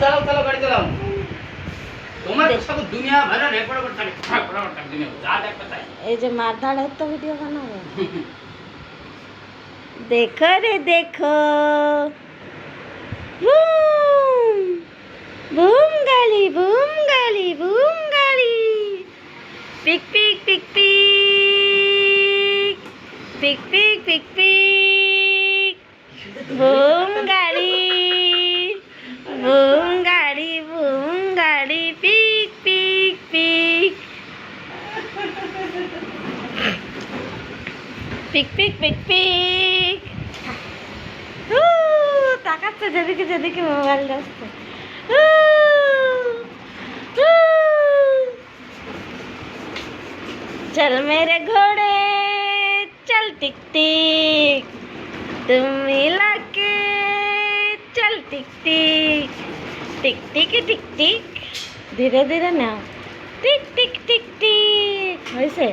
চালাও চালাও গাড়ি চালাও। তোমার সব দুনিয়া ভরা রেকর্ড করতে থাকে দুনিয়া যা দেখতে চাই। এই যে মারধাড়ের তো ভিডিও বানাবো। দেখো রে দেখো, বুম বুম গাড়ি, বুম গাড়ি, বুম গাড়ি, পিক পিক পিক পিক, পিক পিক পিক পিক, বুম গাড়ি, বুম গাড়ি, বুম গাড়ি, পিক পিক পিক, পিক পিক পিক পিক। তাকাচ্ছে যেদিকে যেদিকে মোবাইল আসছে। चल मेरे घोड़े चल टिक टिक, तुम मिला के चल टिक टिक, टिक टिक टिक टिक, धीरे धीरे ना, टिक टिक टिक टिक। वैसे